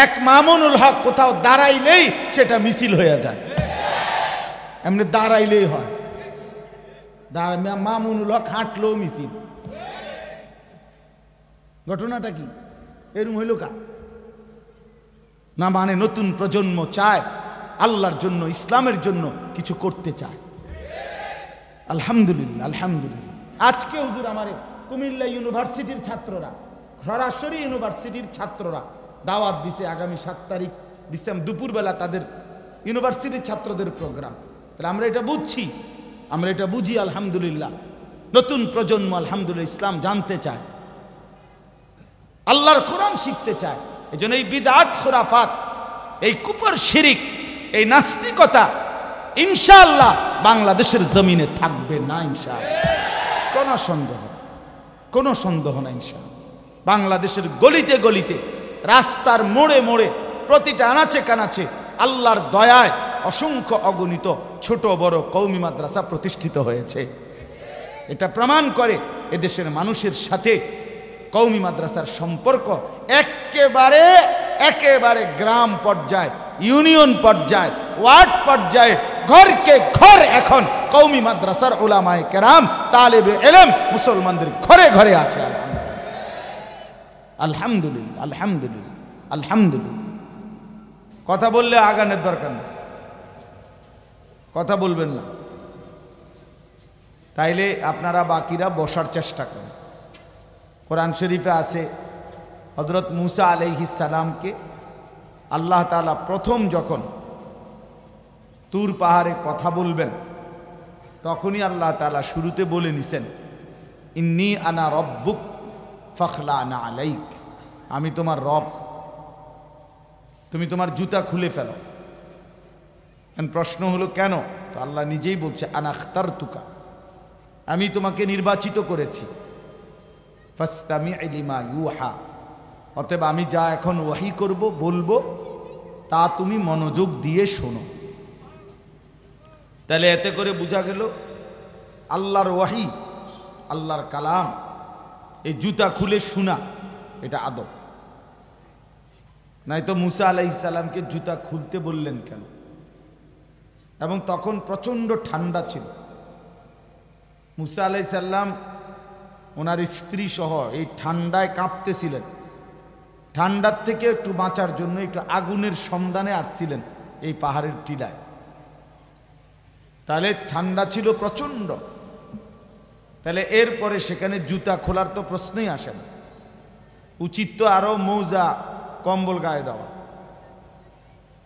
এক মামুনুল হক কোথাও দাঁড়াইলেই সেটা মিছিল হয়ে যায়, এমনি দাঁড়াইলেই হয়। মামুনুল হক হাঁটলেও মিছিল। ঘটনাটা কি এরকম হইল কা না? মানে নতুন প্রজন্ম চায় আল্লাহর জন্য, ইসলামের জন্য কিছু করতে চায়। আলহামদুলিল্লাহ, আলহামদুলিল্লাহ। আজকে হুজুর আমার কুমিল্লা ইউনিভার্সিটির ছাত্ররা, সরাসরি ইউনিভার্সিটির ছাত্ররা দাওয়াত দিছে আগামী 7 তারিখ ডিসেম্বর দুপুরবেলা তাদের ইউনিভার্সিটির ছাত্রদের প্রোগ্রাম। তাহলে আমরা এটা বুঝছি, আমরা এটা বুঝি। আলহামদুলিল্লাহ, নতুন প্রজন্ম আলহামদুলিল্লাহ ইসলাম জানতে চায়, আল্লাহর কোরআন শিখতে চায়। এই জন্য এই বিদআত, খুরাফাত, এই কুফর, শিরিক, এই নাস্তিকতা ইনশাআল্লাহ বাংলাদেশের জমিনে থাকবে না ইনশাআল্লাহ। কোনো সন্দেহ না ইনশাআল্লাহ। বাংলাদেশের গলিতে গলিতে, রাস্তার মোড়ে মোড়ে, প্রতিটা আনাচে কানাচে আল্লাহর দয়ায় অসংখ্য অগণিত ছোট বড় কওমি মাদ্রাসা প্রতিষ্ঠিত হয়েছে। এটা প্রমাণ করে এদেশের মানুষের সাথে কওমি মাদ্রাসার সম্পর্ক একেবারে গ্রাম পর্যায়ে, ইউনিয়ন পর্যায়ে, ওয়ার্ড পর্যায়ে, ঘরকে ঘর এখন কওমি মাদ্রাসার উলামায়ে কেরাম, তালেবে ইলম মুসলমানদের ঘরে ঘরে আছে। আলহামদুলিল্লাহ, আলহামদুলিল্লাহ, আলহামদুলিল্লাহ। কথা বললে আগানোর দরকার নেই, কথা বলবেন না, তাইলে আপনারা বাকিরা বসার চেষ্টা করেন। কোরআন শরীফে আছে হযরত মুসা আলাইহিস সালামকে আল্লাহ তাআলা প্রথম যখন তুর পাহাড়ে কথা বলবেন, তখনই আল্লাহ তাআলা শুরুতে বলে নিছেন, ইন্নী আনা রব্বুক ফাখলানা আলাইক, আমি তোমার রব, তুমি তোমার জুতা খুলে ফেলো। প্রশ্ন হলো কেন? তো আল্লাহ নিজেই বলছে, আনা আখতারতুকা, আমি তোমাকে নির্বাচিত করেছি, ফাসতামি' লিমা ইউহা, অতএব আমি যা এখন ওয়াহি করব, বলবো, তা তুমি মনোযোগ দিয়ে শোনো। তাহলে এতে করে বোঝা গেল আল্লাহর ওয়াহি, আল্লাহর কালাম, এই জুতা খুলে শোনা এটা আদব। নাই তো মুসা আলাইহিস সালামকে জুতা খুলতে বললেন কেন? এবং তখন প্রচন্ড ঠান্ডা ছিল। মুসা আলাইহিস সালাম ওনার স্ত্রী সহ এই ঠান্ডায় কাঁপতেছিলেন। ঠান্ডার থেকে একটু বাঁচার জন্য একটু আগুনের সন্ধানে আসছিলেন এই পাহাড়ের টিলায়। তাহলে ঠান্ডা ছিল প্রচন্ড, তাহলে এরপরে সেখানে জুতা খোলার তো প্রশ্নই আসে না। উচিত তো আরো মৌজা কম্বল গায়ে দেওয়া,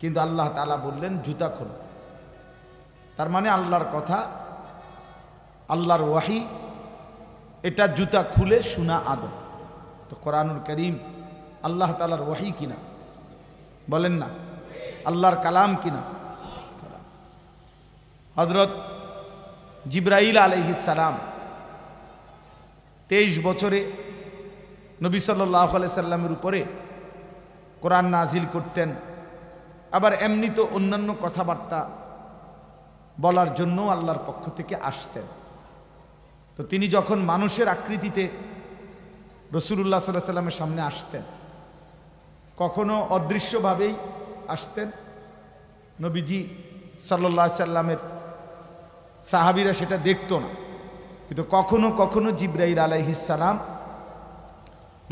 কিন্তু আল্লাহ তাআলা বললেন জুতা খোলো। তার মানে আল্লাহর কথা, আল্লাহর ওয়াহি, এটা জুতা খুলে শোনা আদব। তো কোরআনুল কারীম আল্লাহ তাআলার ওয়াহি কিনা? বলেন না, আল্লাহর কালাম কিনা? হযরত জিবরাইল আলাইহিস সালাম 23 বছরে নবী সাল্লাল্লাহু আলাইহি সাল্লামের উপরে কোরআন নাজিল করতেন। আবার এমনি তো অন্যান্য কথাবার্তা বলার জন্য আল্লাহর পক্ষ থেকে আসতেন। তো তিনি যখন মানুষের আকৃতিতে রাসূলুল্লাহ সাল্লাল্লাহু আলাইহি সাল্লামের সামনে আসতেন, কখনো অদৃশ্যভাবেই আসতেন, নবীজি সাল্লাল্লাহু আলাইহি সাল্লামের সাহাবীরা সেটা দেখতো না, কিন্তু কখনো কখনো জিবরাইল আলাইহিস সালাম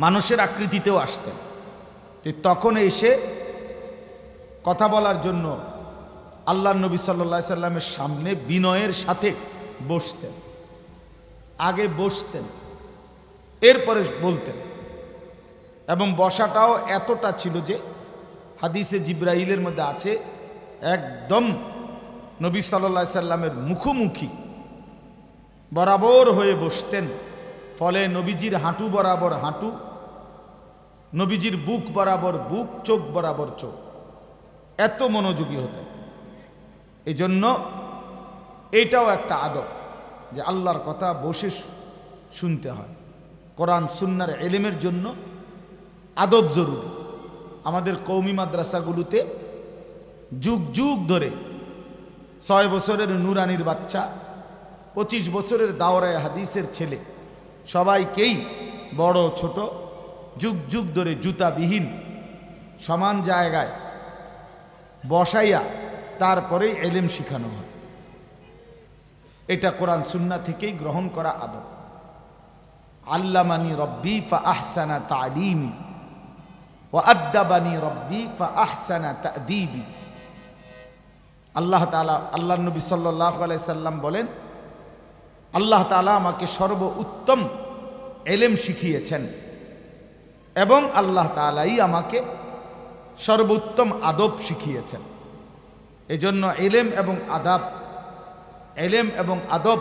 মানুষের আকৃতিতেও আসতেন। তখন এসে কথা বলার জন্য আল্লাহর নবী সাল্লাল্লাহু আলাইহি সাল্লামের সামনে বিনয়ের সাথে বসতেন। আগে বসতেন, এরপরে বলতেন। এবং বসাটাও এতটা ছিল যে হাদিসে জিবরাইলের মধ্যে আছে, একদম নবী সাল্লাল্লাহু আলাইহি সাল্লামের মুখোমুখি বরাবর হয়ে বসতেন। ফলে নবীজির হাঁটু বরাবর হাঁটু, নবীজির বুক বরাবর বুক, চোখ বরাবর চোখ, এত মনোযোগী হতেন। এই জন্য এইটাও একটা আদব যে আল্লাহর কথা বসে শুনতে হয়। কোরআন সুন্নাহর ইলমের জন্য আদব জরুরি। আমাদের কওমি মাদ্রাসাগুলোতে যুগ যুগ ধরে 6 বছরের নুরানির বাচ্চা, 25 বছরের দাওরায়ে হাদিসের ছেলে, সবাইকেই বড় ছোট যুগ যুগ ধরে জুতাবিহীন সমান জায়গায় বসাইয়া তারপরেই এলেম শিখানো হয়। এটা কোরআন সুন্নাহ থেকেই গ্রহণ করা আদব। আল্লামানি রব্বি ফা আহসানা তালিমি ওয়া আদ্দাবানি রব্বি ফা আহসানা তা'দীবি। আল্লাহ তাআলা, আল্লাহর নবী সাল্লাল্লাহু আলাইহি সাল্লাম বলেন, আল্লাহ তাআলা আমাকে সর্বোত্তম এলেম শিখিয়েছেন এবং আল্লাহ তাআলাই আমাকে সর্বোত্তম আদব শিখিয়েছেন। এজন্য এলেম এবং আদব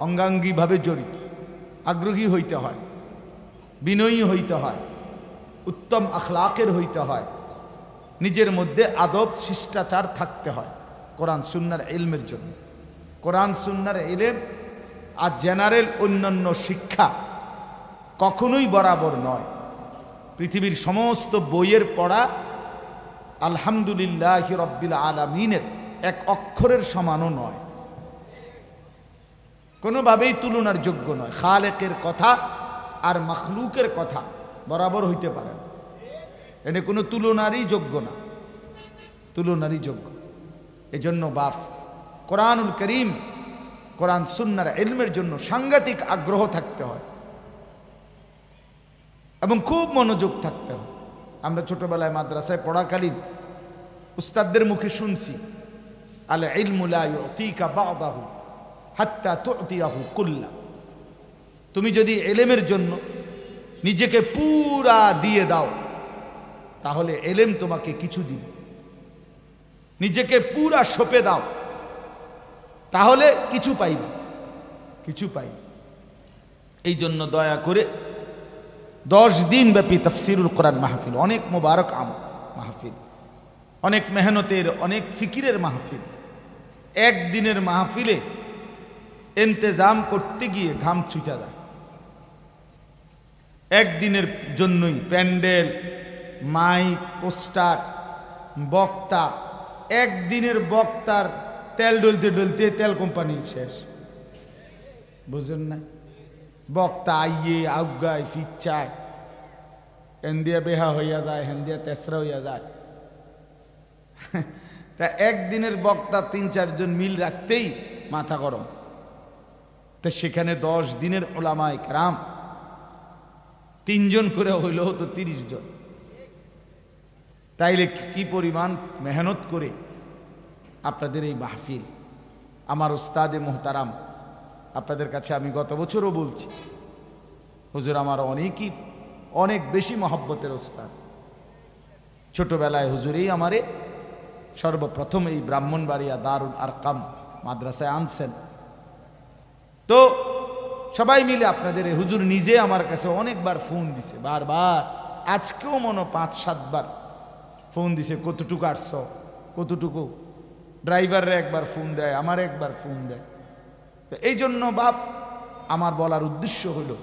অঙ্গাঙ্গিভাবে জড়িত। আগ্রহী হইতে হয়, বিনয়ী হইতে হয়, উত্তম আখলাকের হইতে হয়, নিজের মধ্যে আদব শিষ্টাচার থাকতে হয় কোরআন সুন্নাহর ইলমের জন্য। কোরআন সুন্নাহর ইলম আর জেনারেল অন্যান্য শিক্ষা কখনোই বরাবর নয়। পৃথিবীর সমস্ত বইয়ের পড়া আলহামদুলিল্লাহি রাব্বিল আলামিনের এক অক্ষরের সমানও নয়, কোনোভাবেই তুলনার যোগ্য নয়। খালেকের কথা আর মখলুকের কথা বরাবর হইতে পারে না, এটা কোনো তুলনারই যোগ্য না, তুলনারই যোগ্য। এজন্য বাপ কোরআনুল করিম, কোরআন সুন্নাহর ইলমের জন্য সাংঘাতিক আগ্রহ থাকতে হয় এবং খুব মনোযোগ থাকতে হয়। আমরা ছোটবেলায় মাদ্রাসায় পড়াকালীন উস্তাদদের মুখে শুনছি, আল ইলমু লা ইউতিকা বা'দাহু হাত্তা তু'তিয়াহু কুল্লা। তুমি যদি এলেমের জন্য নিজেকে পুরা দিয়ে দাও তাহলে এলেম তোমাকে কিছু দিবে। নিজেকে পুরা সঁপে দাও তাহলে কিছু পাইবে, কিছু পাইবে। এই জন্য দয়া করে 10 দিন ব্যাপী তাফসীরুল কোরআন মাহফিল, অনেক মোবারক মাহফিল, অনেক মেহনতের, অনেক ফিকিরের মাহফিল। একদিনের মাহফিলে ইন্তেজাম করতে গিয়ে ঘাম ছুটা যায়। একদিনের জন্যই প্যান্ডেল, মাইক, পোস্টার, বক্তা, একদিনের বক্তার তেল ডলতে ডলতে তেল কোম্পানি শেষ, বুঝলেন না? বক্তা আইয়ে আউগায় ফিচ্ছায়, হেন্দিয়া বেহা হইয়া যায়, হেন্দিয়া তেসরা হইয়া যায়। তা একদিনের বক্তা 3-4 জন মিল রাখতেই মাথা গরম। তা সেখানে 10 দিনের উলামায়ে কেরাম 3 জন করে হইলেও তো 30 জন। তাইলে কি পরিমাণ মেহনত করে আপনাদের এই মাহফিল। আমার উস্তাদে মোহতারাম, আপনাদের কাছে আমি গত বছরও বলছি, হুজুর আমার অনেক বেশি মহব্বতের উস্তাদ। ছোটবেলায় হুজুরেই আমারে সর্বপ্রথম এই ব্রাহ্মণবাড়িয়া দারুল আরকাম মাদ্রাসায় আনছেন। তো সবাই মিলে আপনাদের হুজুর নিজে আমার কাছে অনেকবার ফোন দিছে, বারবার, আজকেও মনে 5-7 বার ফোন দিছে, কতটুকু আসছ, কতটুকু। ড্রাইভাররা একবার ফোন দেয়, আমার একবার ফোন দেয়। তো এই জন্য বাপ আমার বলার উদ্দেশ্য হলো,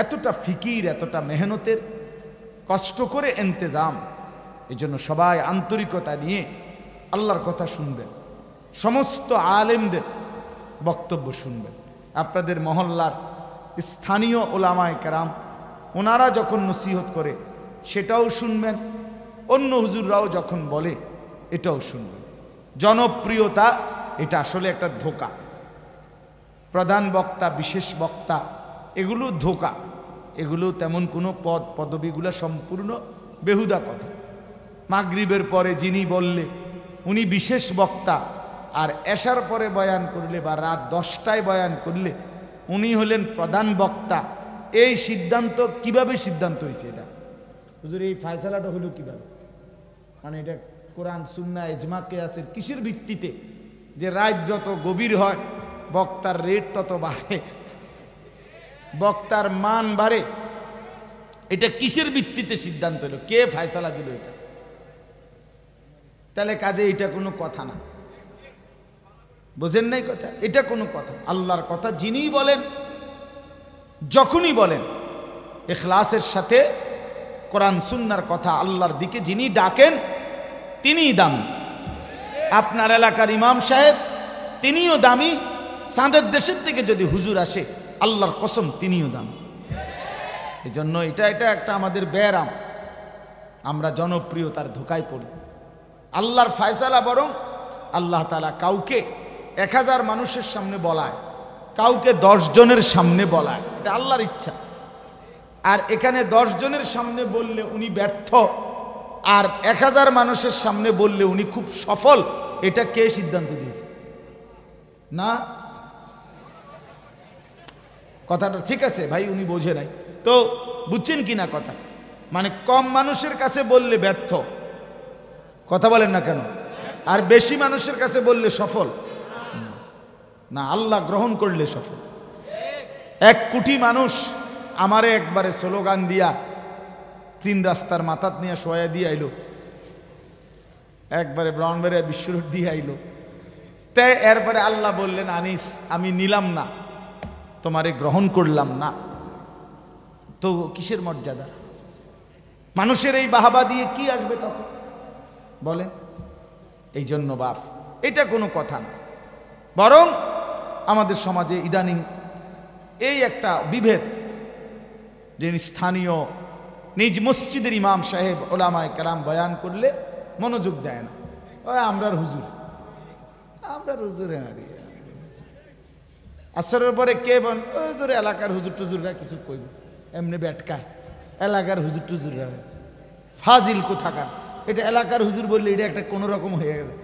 এতটা ফিকির, এতটা মেহনতের, কষ্ট করে ইন্তেজাম, এই জন্য সবাই আন্তরিকতা নিয়ে আল্লাহর কথা শুনবেন, সমস্ত আলেমদের বক্তব্য শুনবেন। আপনাদের মহল্লার স্থানীয় ওলামায়ে কেরাম ওনারা যখন নসিহত করে সেটাও শুনবেন, অন্য হুজুররাও যখন বলে এটাও শুনবেন। জনপ্রিয়তা এটা আসলে একটা ধোঁকা। প্রধান বক্তা, বিশেষ বক্তা, এগুলো ধোঁকা, এগুলো তেমন কোনো পদবিগুলো সম্পূর্ণ বেহুদা কথা। মাগরিবের পরে যিনি বললে উনি বিশেষ বক্তা, আর এশার পরে বয়ান করলে বা রাত 10টায় বয়ান করলে উনি হলেন প্রধান বক্তা। এই সিদ্ধান্ত কিভাবে সিদ্ধান্ত হয়েছে? এটা হুজুর এই ফায়সালাটা হলো কিভাবে? মানে এটা কোরআন সুন্নাহ ইজমা কিয়াসের কিসের ভিত্তিতে যে রাত যত গভীর হয় বক্তার রেট তত বাড়ে, বক্তার মান বাড়ে? এটা কিসের ভিত্তিতে সিদ্ধান্ত হলো? কে ফায়সালা দিল এটা? তাহলে কাজে এটা কোনো কথা না, বোঝেন নাই কথা? এটা কোনো কথা? আল্লাহর কথা যিনি বলেন, যখনই বলেন, ইখলাসের সাথে কোরআন সুন্নাহর কথা আল্লাহর দিকে যিনি ডাকেন তিনিই দামি। আপনার এলাকার ইমাম সাহেব তিনিও দামি, চাঁদের দেশের থেকে যদি হুজুর আসে আল্লাহর কসম তিনিও দামি। এই জন্য এটা একটা আমাদের ব্যারাম। আমরা জনপ্রিয়তার ধোকায় পড়ি। আল্লাহর ফায়সালা বরং আল্লাহ তাআলা কাউকে 1000 মানুষের সামনে বলায়, কাউকে 10 জনের সামনে বলায়, এটা আল্লাহর ইচ্ছা। আর এখানে 10 জনের সামনে বললে উনি ব্যর্থ, আর 1000 মানুষের সামনে বললে উনি খুব সফল, এটা কে সিদ্ধান্ত দিয়েছে? না, কথাটা ঠিক আছে ভাই, উনি বোঝে নাই তো, বুঝছেন কি না কথা? মানে কম মানুষের কাছে বললে ব্যর্থ, কথা বলেন না কেন? আর বেশি মানুষের কাছে বললে সফল না, আল্লাহ গ্রহণ করলে সফল। 1 কোটি মানুষ আমারে একবারে স্লোগান দিয়া 3 রাস্তার মাথাত নিয়ে শোয়া দিয়ে আইলো, একবারে ব্রাউনবাড়িয়া বিশ্ব রোড দিয়ে আইলো, তাই এরপরে আল্লাহ বললেন আনিস আমি নিলাম না, তোমারে গ্রহণ করলাম না, তো কিসের মর্যাদা? মানুষের এই বাহাবা দিয়ে কি আসবে তখন বলেন? এই জন্য বাপ, এটা কোনো কথা না। বরং আমাদের সমাজে ইদানিং এই একটা বিভেদ, যে স্থানীয় নিজ মসজিদের ইমাম সাহেব ওলামায়ে কেরাম বয়ান করলে মনোযোগ দেয় না, ওই আমরার হুজুর, আমরার হুজুরে নারী আসরের পরে কে বল ওই ধরে এলাকার হুজুর টুজুররা কিছু কইব, এমনি ব্যাটকায় এলাকার হুজুর টুজুররা, ফাজিল কোথাকার, এটা এলাকার হুজুর বললে এটা একটা কোনো রকম হয়ে গেছে।